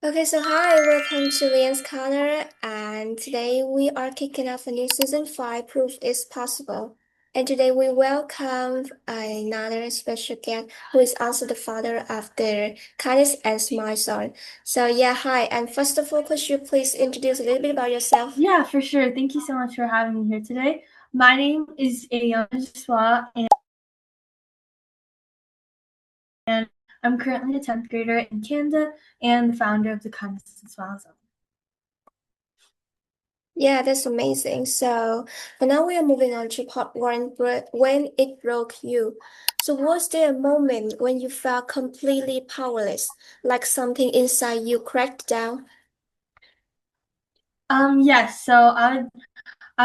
Okay, so hi, welcome to Lian's Corner, and today we are kicking off a new season 5, Proof is Possible. And today we welcome another special guest who is also the father of the kindness and smile son. So yeah, hi, and first of all, could you please introduce a little bit about yourself? Yeah, for sure. Thank you so much for having me here today. My name is Ayona Jaswal, and I'm currently a 10th grader in Canada and the founder of the Kindness and Smile Zone. Yeah, that's amazing. So for now, we are moving on to part one, when it broke you. So was there a moment when you felt completely powerless, like something inside you cracked down? Yes, so I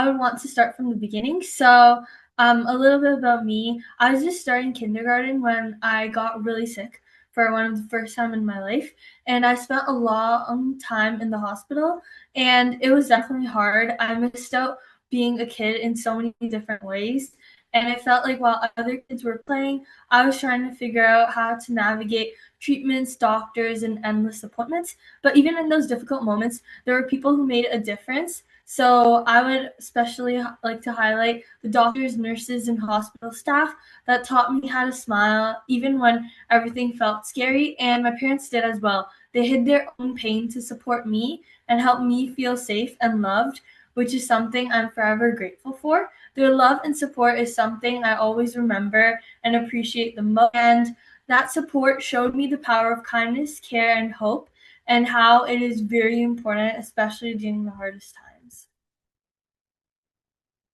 would want to start from the beginning. So, a little bit about me. I was just starting kindergarten when I got really sick for one of the first time in my life, and I spent a long time in the hospital, and it was definitely hard. I missed out being a kid in so many different ways, and it felt like while other kids were playing, I was trying to figure out how to navigate treatments, doctors, and endless appointments. But even in those difficult moments, there were people who made a difference. So I would especially like to highlight the doctors, nurses, and hospital staff that taught me how to smile even when everything felt scary, and my parents did as well. They hid their own pain to support me and help me feel safe and loved, which is something I'm forever grateful for. Their love and support is something I always remember and appreciate the most. And that support showed me the power of kindness, care, and hope, and how it is very important, especially during the hardest times.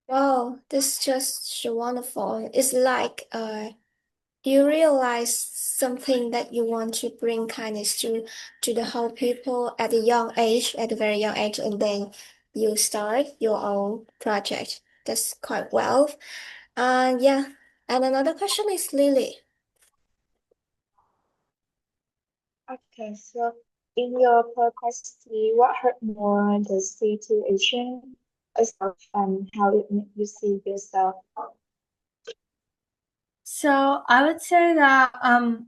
Wow, this is just so wonderful. It's like you realize something that you want to bring kindness to the whole people at a young age, at a very young age, and then you start your own project. That's quite well. And yeah, and another question is Lily. Okay, so in your perspective, what hurt more, the situation itself and how it made you see yourself? So I would say that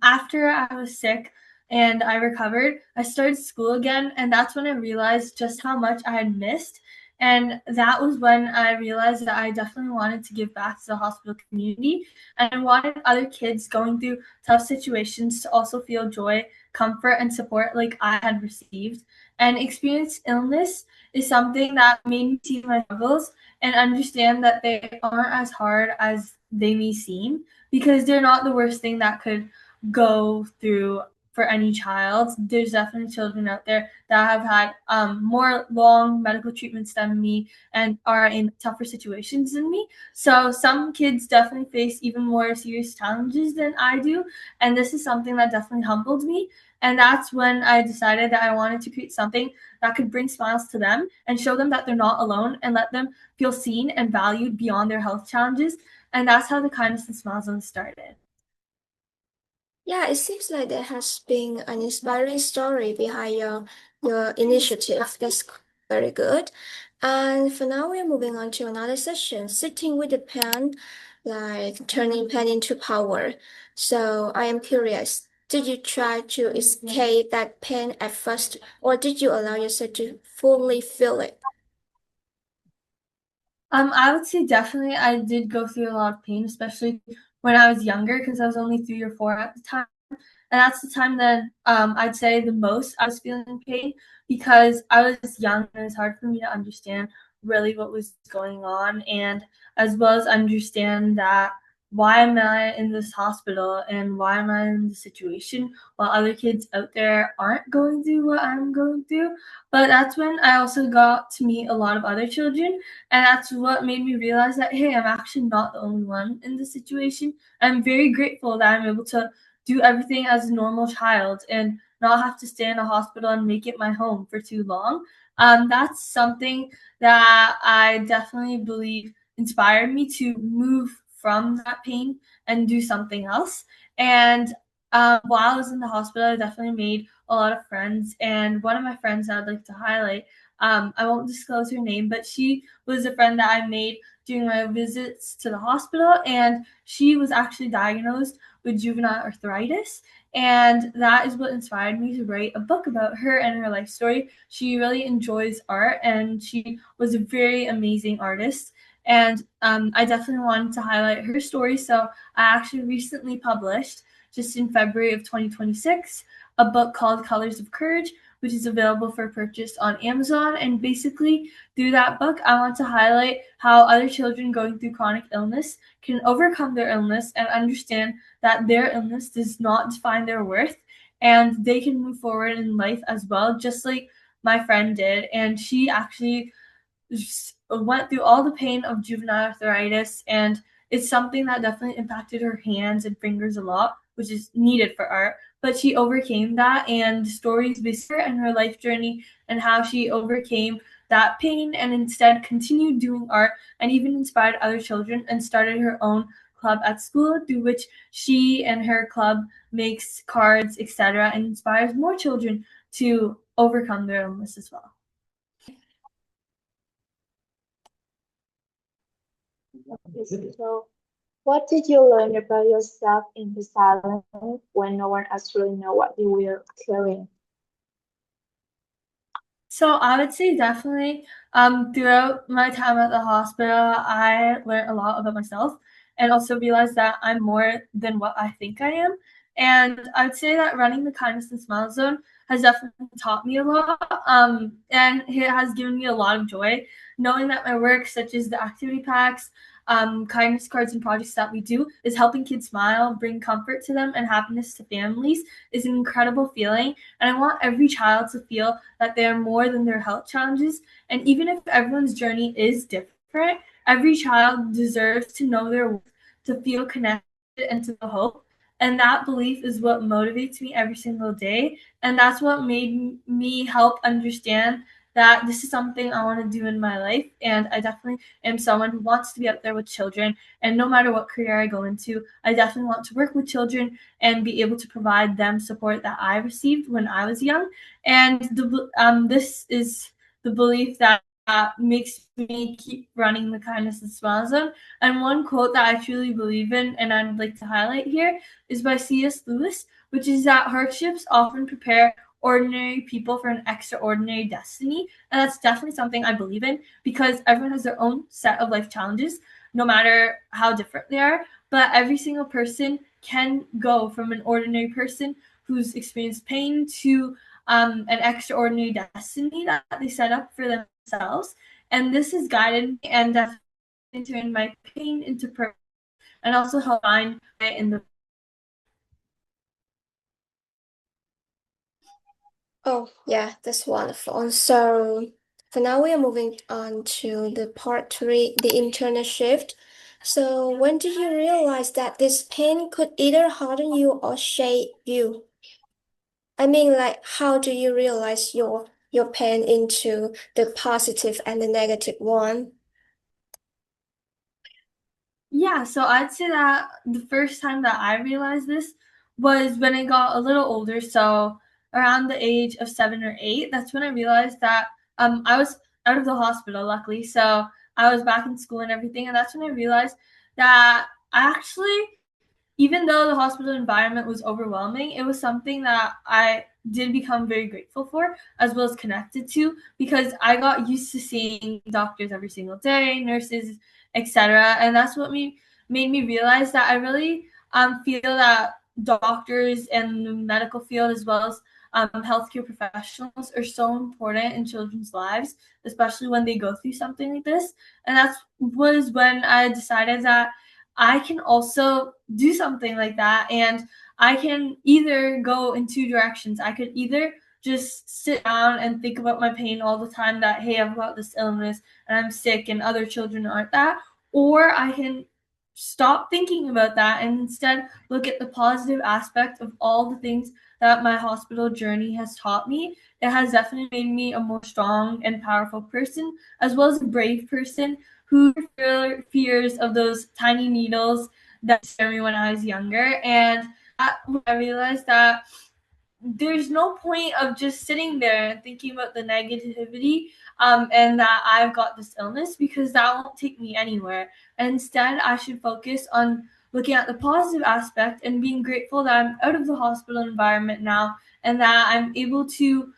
after I was sick and I recovered, I started school again, and that's when I realized just how much I had missed. And that was when I realized that I definitely wanted to give back to the hospital community, and I wanted other kids going through tough situations to also feel joy, comfort, and support like I had received. And experience illness is something that made me see my struggles and understand that they aren't as hard as they may seem, because they're not the worst thing that could go through for any child. There's definitely children out there that have had more long medical treatments than me and are in tougher situations than me. So some kids definitely face even more serious challenges than I do. And this is something that definitely humbled me. And that's when I decided that I wanted to create something that could bring smiles to them and show them that they're not alone and let them feel seen and valued beyond their health challenges. And that's how the Kindness and Smile Zone started. Yeah, it seems like there has been an inspiring story behind your initiative. That's very good. And for now, we're moving on to another session, sitting with the pen, like turning pen into power. So I am curious, did you try to escape that pen at first, or did you allow yourself to fully feel it? I would say definitely I did go through a lot of pain, especially when I was younger, because I was only 3 or 4 at the time. And that's the time that I'd say the most I was feeling pain, because I was young and it was hard for me to understand really what was going on, and as well as understand that why am I in this hospital and why am I in this situation while other kids out there aren't going through what I'm going through. But that's when I also got to meet a lot of other children, and that's what made me realize that, hey, I'm actually not the only one in this situation. I'm very grateful that I'm able to do everything as a normal child and not have to stay in a hospital and make it my home for too long. That's something that I definitely believe inspired me to move from that pain and do something else. And while I was in the hospital, I definitely made a lot of friends. And one of my friends I'd like to highlight, I won't disclose her name, but she was a friend that I made during my visits to the hospital. And she was actually diagnosed with juvenile arthritis. And that is what inspired me to write a book about her and her life story. She really enjoys art and she was a very amazing artist. And I definitely wanted to highlight her story. So I actually recently published, just in February of 2026, a book called Colors of Courage, which is available for purchase on Amazon. And basically, through that book, I want to highlight how other children going through chronic illness can overcome their illness and understand that their illness does not define their worth and they can move forward in life as well, just like my friend did. And she actually went through all the pain of juvenile arthritis, and it's something that definitely impacted her hands and fingers a lot, which is needed for art. But she overcame that, and stories based her and her life journey and how she overcame that pain and instead continued doing art and even inspired other children and started her own club at school through which she and her club makes cards, etc., and inspires more children to overcome their illness as well. Okay, so what did you learn about yourself in the silence when no one actually know what you were carrying? So I would say definitely throughout my time at the hospital, I learned a lot about myself and also realized that I'm more than what I think I am. And I would say that running the Kindness and Smile Zone has definitely taught me a lot. And it has given me a lot of joy knowing that my work, such as the activity packs, kindness cards, and projects that we do, is helping kids smile, bring comfort to them, and happiness to families is an incredible feeling. And I want every child to feel that they are more than their health challenges. And even if everyone's journey is different, every child deserves to know their worth, to feel connected, and to feel hope. And that belief is what motivates me every single day. And that's what made me help understand that this is something I want to do in my life. And I definitely am someone who wants to be out there with children. And no matter what career I go into, I definitely want to work with children and be able to provide them support that I received when I was young. And this is the belief that makes me keep running the Kindness and Smile Zone. And one quote that I truly believe in and I'd like to highlight here is by C.S. Lewis, which is that hardships often prepare ordinary people for an extraordinary destiny. And that's definitely something I believe in because everyone has their own set of life challenges, no matter how different they are. But every single person can go from an ordinary person who's experienced pain to an extraordinary destiny that they set up for themselves. And this has guided me and definitely turned my pain into purpose and also helped find it in the. Oh, yeah, that's wonderful. So for now, we are moving on to the part three, the internal shift. So when did you realize that this pain could either harden you or shape you? I mean, like, how do you realize your pain into the positive and the negative one? Yeah, so I'd say that the first time that I realized this was when I got a little older. So around the age of 7 or 8, that's when I realized that I was out of the hospital, luckily. So I was back in school and everything. And that's when I realized that I actually, even though the hospital environment was overwhelming, it was something that I did become very grateful for as well as connected to because I got used to seeing doctors every single day, nurses, etc. And that's what made me realize that I really feel that doctors and the medical field as well as healthcare professionals are so important in children's lives, especially when they go through something like this. And that was when I decided that I can also do something like that. And I can either go in two directions. I could either just sit down and think about my pain all the time that, hey, I've got this illness and I'm sick and other children aren't that. Or I can stop thinking about that and instead look at the positive aspect of all the things that my hospital journey has taught me. It has definitely made me a more strong and powerful person, as well as a brave person who fears of those tiny needles that scared me when I was younger. And I realized that there's no point of just sitting there and thinking about the negativity and that I've got this illness because that won't take me anywhere. And instead, I should focus on looking at the positive aspect and being grateful that I'm out of the hospital environment now and that I'm able to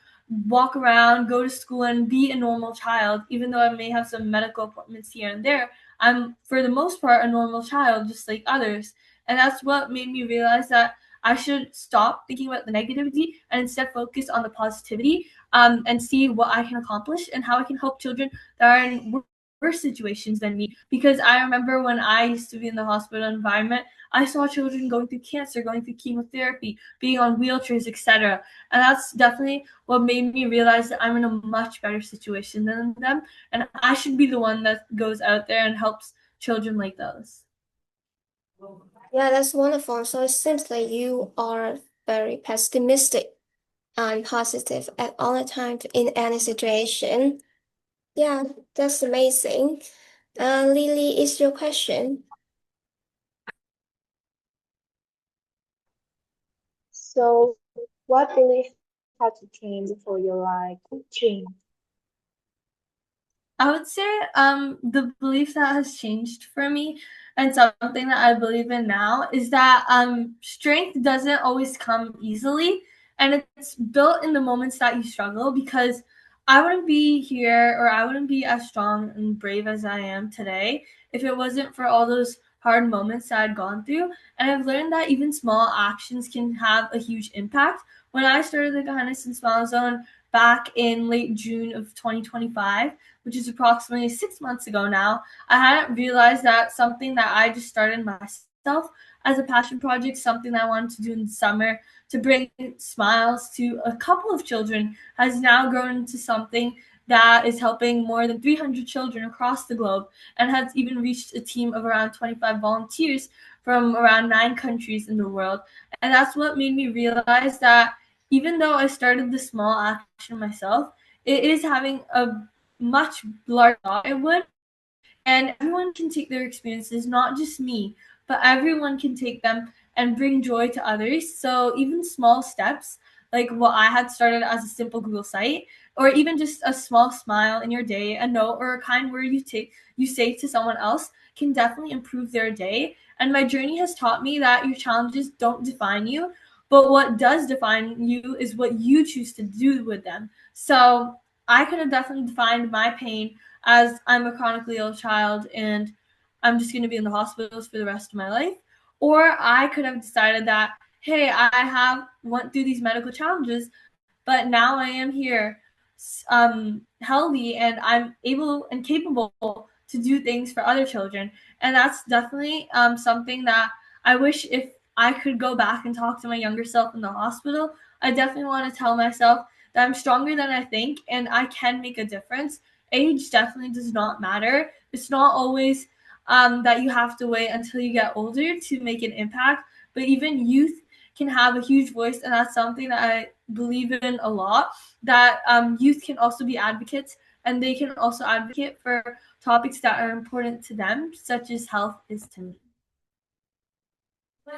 walk around, go to school, and be a normal child, even though I may have some medical appointments here and there. I'm, for the most part, a normal child, just like others. And that's what made me realize that I should stop thinking about the negativity and instead focus on the positivity, and see what I can accomplish and how I can help children that are in worse situations than me. Because I remember when I used to be in the hospital environment, I saw children going through cancer, going through chemotherapy, being on wheelchairs, etc. And that's definitely what made me realize that I'm in a much better situation than them, and I should be the one that goes out there and helps children like those. Yeah, that's wonderful. So it seems like you are very pessimistic and positive at all the time in any situation. Yeah, that's amazing. Lily, is your question? So, what belief had to change for your life change? I would say the belief that has changed for me and something that I believe in now is that strength doesn't always come easily, and it's built in the moments that you struggle. Because I wouldn't be here, or I wouldn't be as strong and brave as I am today if it wasn't for all those hard moments that I'd gone through. And I've learned that even small actions can have a huge impact. When I started the Kindness and Smile Zone back in late June of 2025, which is approximately 6 months ago now, I hadn't realized that something that I just started myself as a passion project, something that I wanted to do in the summer to bring smiles to a couple of children, has now grown into something that is helping more than 300 children across the globe and has even reached a team of around 25 volunteers from around 9 countries in the world. And that's what made me realize that even though I started the small action myself, it is having a much larger thought it would. And everyone can take their experiences, not just me, but everyone can take them and bring joy to others. So even small steps, like what I had started as a simple Google site, or even just a small smile in your day, a note or a kind word you say to someone else, can definitely improve their day. And my journey has taught me that your challenges don't define you, but what does define you is what you choose to do with them. So I could have definitely defined my pain as I'm a chronically ill child and I'm just going to be in the hospitals for the rest of my life. Or I could have decided that, hey, I have went through these medical challenges, but now I am here, healthy, and I'm able and capable to do things for other children. And that's definitely something that I wish, if I could go back and talk to my younger self in the hospital, I definitely want to tell myself that I'm stronger than I think and I can make a difference. Age definitely does not matter. It's not always that you have to wait until you get older to make an impact, but even youth can have a huge voice, and that's something that I believe in a lot. That youth can also be advocates, and they can also advocate for topics that are important to them, such as health is to me.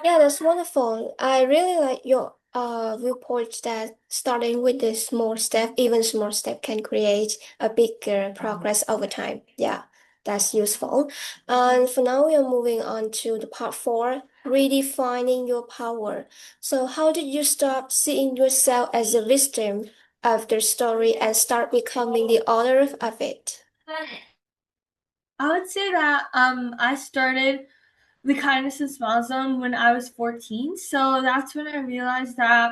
Yeah, that's wonderful. I really like your viewpoint that starting with the small step, even small step can create a bigger progress over time. Yeah, that's useful. And for now, we are moving on to the part four, redefining your power. So how did you stop seeing yourself as a victim of the story and start becoming the author of it? I would say that I started the Kindness and Smile Zone when I was 14. So that's when I realized that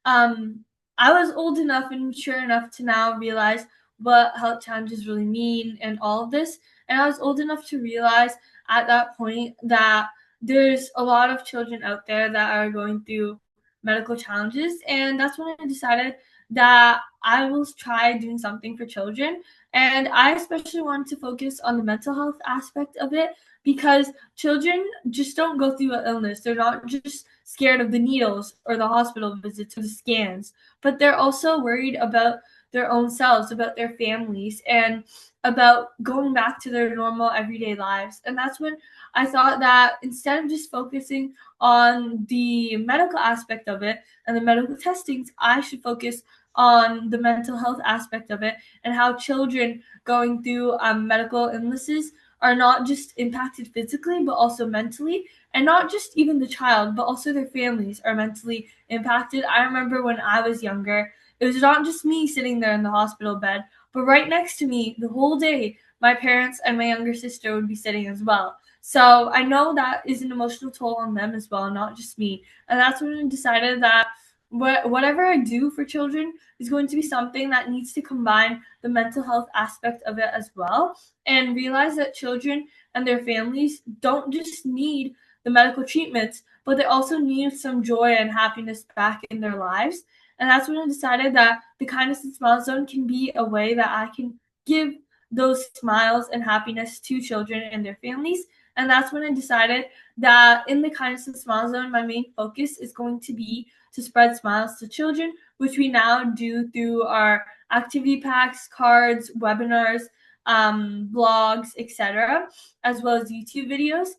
um, I was old enough and mature enough to now realize what health challenges really mean and all of this. And I was old enough to realize at that point that there's a lot of children out there that are going through medical challenges. And that's when I decided that I will try doing something for children. And I especially wanted to focus on the mental health aspect of it, because children just don't go through an illness. They're not just scared of the needles or the hospital visits or the scans, but they're also worried about their own selves, about their families, and about going back to their normal everyday lives. And that's when I thought that instead of just focusing on the medical aspect of it and the medical testings, I should focus on the mental health aspect of it and how children going through medical illnesses are not just impacted physically, but also mentally. And not just even the child, but also their families are mentally impacted. I remember when I was younger, it was not just me sitting there in the hospital bed, but right next to me the whole day, my parents and my younger sister would be sitting as well. So I know that is an emotional toll on them as well, not just me. And that's when I decided that whatever I do for children is going to be something that needs to combine the mental health aspect of it as well, and realize that children and their families don't just need the medical treatments, but they also need some joy and happiness back in their lives. And that's when I decided that the Kindness and Smile Zone can be a way that I can give those smiles and happiness to children and their families. And that's when I decided that in the Kindness and Smile Zone, my main focus is going to be to spread smiles to children, which we now do through our activity packs, cards, webinars, blogs, etc., as well as YouTube videos.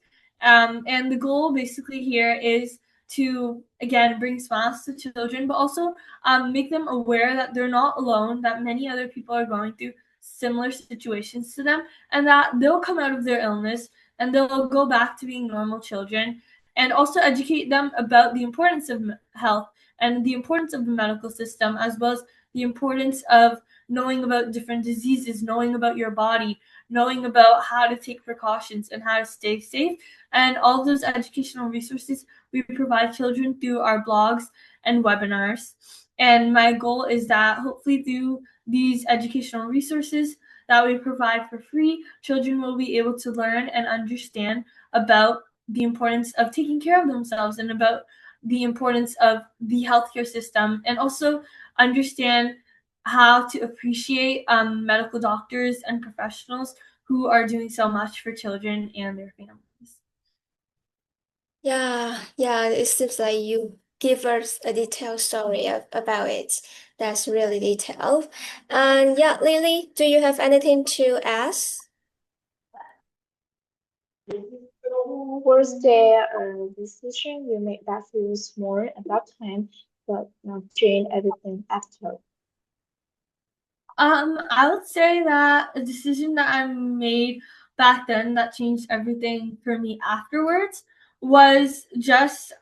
And the goal basically here is to, again, bring smiles to children, but also make them aware that they're not alone, that many other people are going through similar situations to them, and that they'll come out of their illness and they'll go back to being normal children. And also educate them about the importance of health and the importance of the medical system, as well as the importance of knowing about different diseases, knowing about your body, knowing about how to take precautions and how to stay safe. And all those educational resources we provide children through our blogs and webinars. And my goal is that hopefully through these educational resources that we provide for free, children will be able to learn and understand about the importance of taking care of themselves and about the importance of the healthcare system, and also understand how to appreciate medical doctors and professionals who are doing so much for children and their families. Yeah, it seems like you give us a detailed story about it. That's really detailed. And yeah, Lily, do you have anything to ask? Was there a decision you made that feels small at that time, but not change everything after? I would say that a decision that I made back then that changed everything for me afterwards was just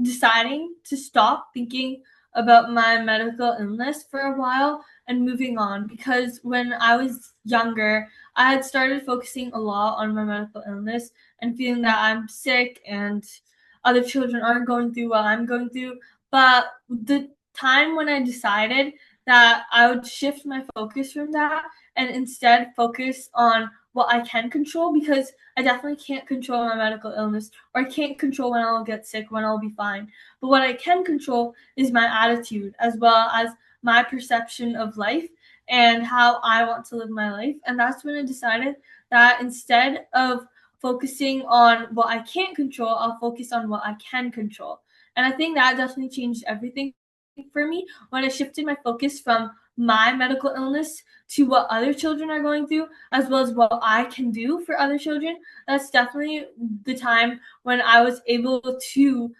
deciding to stop thinking about my medical illness for a while and moving on, because when I was younger, I had started focusing a lot on my medical illness and feeling that I'm sick and other children aren't going through what I'm going through. But the time when I decided that I would shift my focus from that and instead focus on what I can control, because I definitely can't control my medical illness, or I can't control when I'll get sick, when I'll be fine. But what I can control is my attitude, as well as my perception of life and how I want to live my life. And that's when I decided that instead of focusing on what I can't control, I'll focus on what I can control. And I think that definitely changed everything for me when I shifted my focus from my medical illness to what other children are going through, as well as what I can do for other children. That's definitely the time when I was able to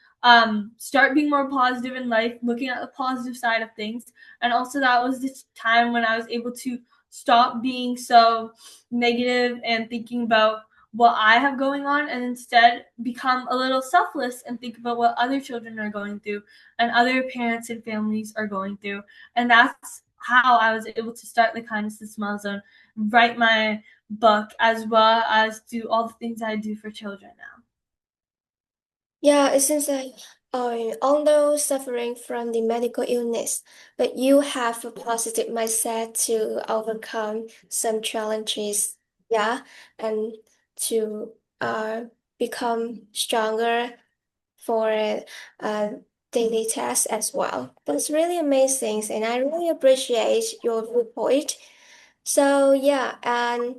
start being more positive in life, looking at the positive side of things. And also, that was the time when I was able to stop being so negative and thinking about what I have going on, and instead become a little selfless and think about what other children are going through and other parents and families are going through. And that's how I was able to start the Kindness and Smile Zone, write my book, as well as do all the things I do for children now. Yeah, it seems like although suffering from the medical illness, but you have a positive mindset to overcome some challenges, yeah, and to become stronger for daily tasks as well. That's really amazing, and I really appreciate your report. So yeah, and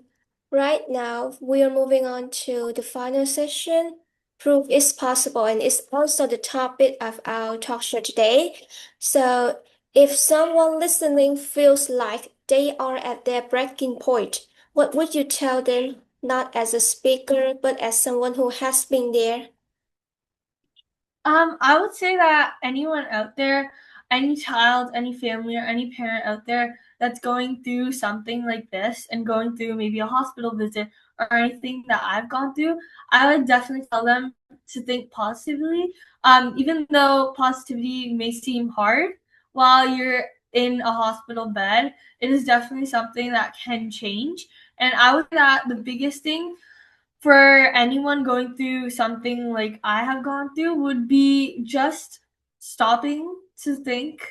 right now we are moving on to the final session. Proof is possible, and it's also the topic of our talk show today. So if someone listening feels like they are at their breaking point, what would you tell them, not as a speaker, but as someone who has been there? I would say that anyone out there, any child, any family, or any parent out there that's going through something like this and going through maybe a hospital visit or anything that I've gone through, I would definitely tell them to think positively. Even though positivity may seem hard while you're in a hospital bed, it is definitely something that can change. And I would say that the biggest thing for anyone going through something like I have gone through would be just stopping to think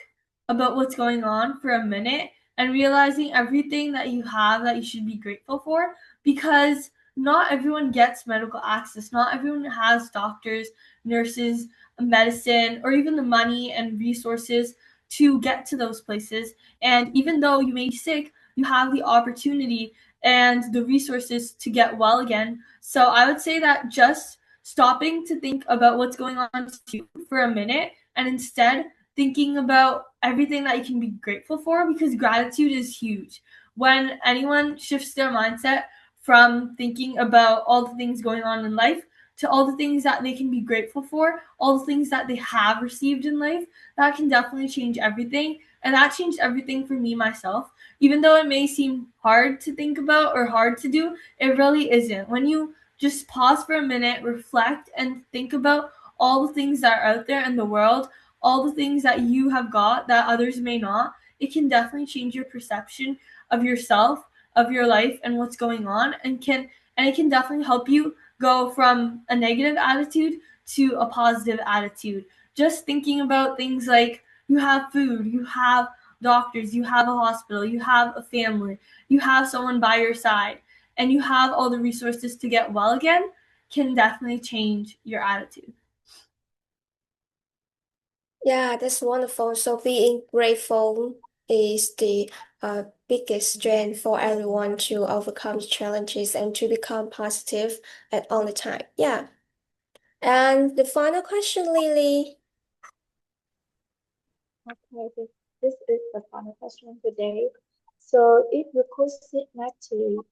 about what's going on for a minute and realizing everything that you have that you should be grateful for, because not everyone gets medical access. Not everyone has doctors, nurses, medicine, or even the money and resources to get to those places. And even though you may be sick, you have the opportunity and the resources to get well again. So I would say that just stopping to think about what's going on to you for a minute and instead thinking about everything that you can be grateful for, because gratitude is huge. When anyone shifts their mindset from thinking about all the things going on in life to all the things that they can be grateful for, all the things that they have received in life, that can definitely change everything. And that changed everything for me myself. Even though it may seem hard to think about or hard to do, it really isn't. When you just pause for a minute, reflect, and think about all the things that are out there in the world, all the things that you have got that others may not, it can definitely change your perception of yourself, of your life, and what's going on, and it can definitely help you go from a negative attitude to a positive attitude. Just thinking about things like you have food, you have doctors, you have a hospital, you have a family, you have someone by your side, and you have all the resources to get well again, can definitely change your attitude. Yeah, that's wonderful. So being grateful is the biggest strength for everyone to overcome challenges and to become positive at all the time. Yeah. And the final question, Lily. Okay, this is the final question today. So if you could sit next to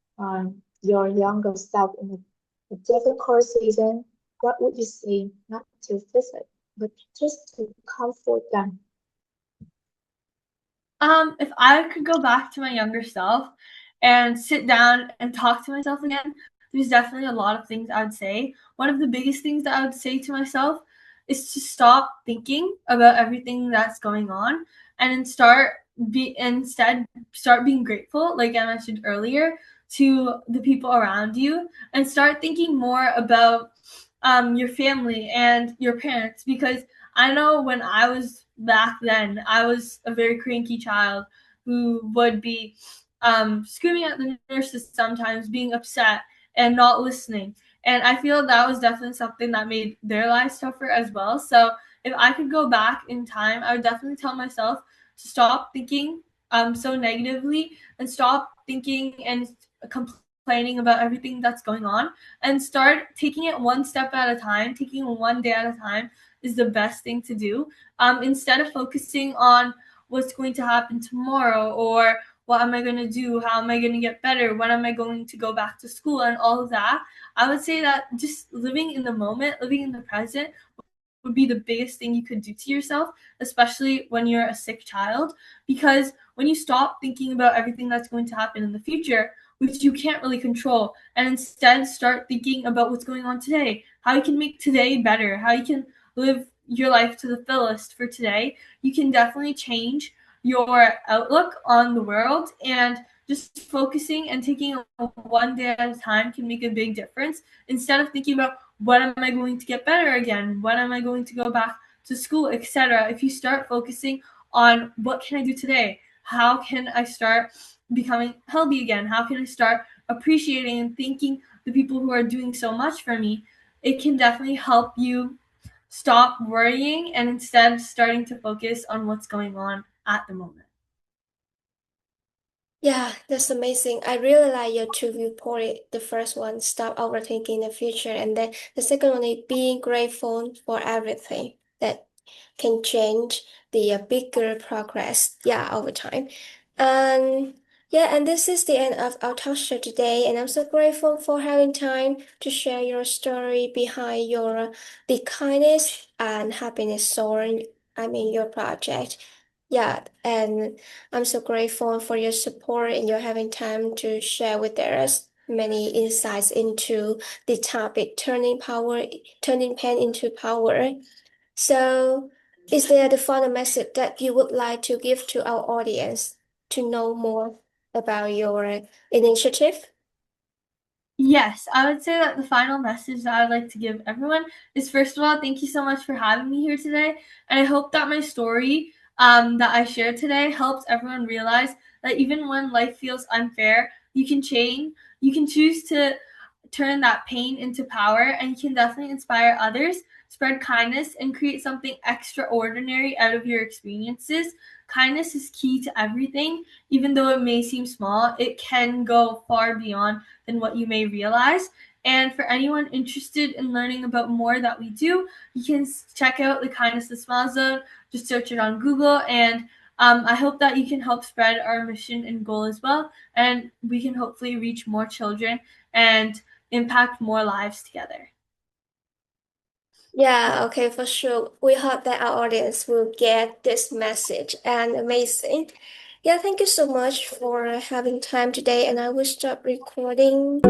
your younger self in a difficult season, what would you say? Not to visit, but just to comfort them. If I could go back to my younger self and sit down and talk to myself again, there's definitely a lot of things I would say. One of the biggest things that I would say to myself is to stop thinking about everything that's going on and instead start being grateful, like I mentioned earlier, to the people around you, and start thinking more about your family and your parents, because I know when I was back then, I was a very cranky child who would be screaming at the nurses sometimes, being upset and not listening. And I feel that was definitely something that made their lives tougher as well. So if I could go back in time, I would definitely tell myself to stop thinking so negatively and stop thinking and complaining about everything that's going on, and start taking it one step at a time. Taking one day at a time is the best thing to do. Instead of focusing on what's going to happen tomorrow, or what am I going to do, how am I going to get better, when am I going to go back to school, and all of that, I would say that just living in the moment, living in the present, would be the biggest thing you could do to yourself, especially when you're a sick child. Because when you stop thinking about everything that's going to happen in the future, which you can't really control, and instead start thinking about what's going on today, how you can make today better, how you can live your life to the fullest for today, you can definitely change your outlook on the world. And just focusing and taking one day at a time can make a big difference. Instead of thinking about when am I going to get better again, when am I going to go back to school, etc., if you start focusing on what can I do today, how can I start becoming healthy again, how can I start appreciating and thanking the people who are doing so much for me, it can definitely help you stop worrying and instead starting to focus on what's going on at the moment. Yeah, that's amazing. I really like your two viewpoint. The first one, stop overthinking the future, and then the second one is being grateful for everything that can change the bigger progress. Yeah, over time. And yeah, and this is the end of our talk show today, and I'm so grateful for having time to share your story behind your the kindness and happiness story. I mean your project. Yeah, and I'm so grateful for your support and your having time to share with us many insights into the topic turning pain into power. So, is there the final message that you would like to give to our audience to know more about your initiative? Yes, I would say that the final message that I'd like to give everyone is, first of all, thank you so much for having me here today. And I hope that my story that I shared today helps everyone realize that even when life feels unfair, you can change, you can choose to turn that pain into power, and you can definitely inspire others, spread kindness, and create something extraordinary out of your experiences. Kindness is key to everything. Even though it may seem small, it can go far beyond than what you may realize. And for anyone interested in learning about more that we do, you can check out the Kindness the Small Zone. Just search it on Google, and I hope that you can help spread our mission and goal as well, and we can hopefully reach more children and impact more lives together. Yeah, okay, for sure. We hope that our audience will get this message and amazing. Yeah, thank you so much for having time today, and I will stop recording.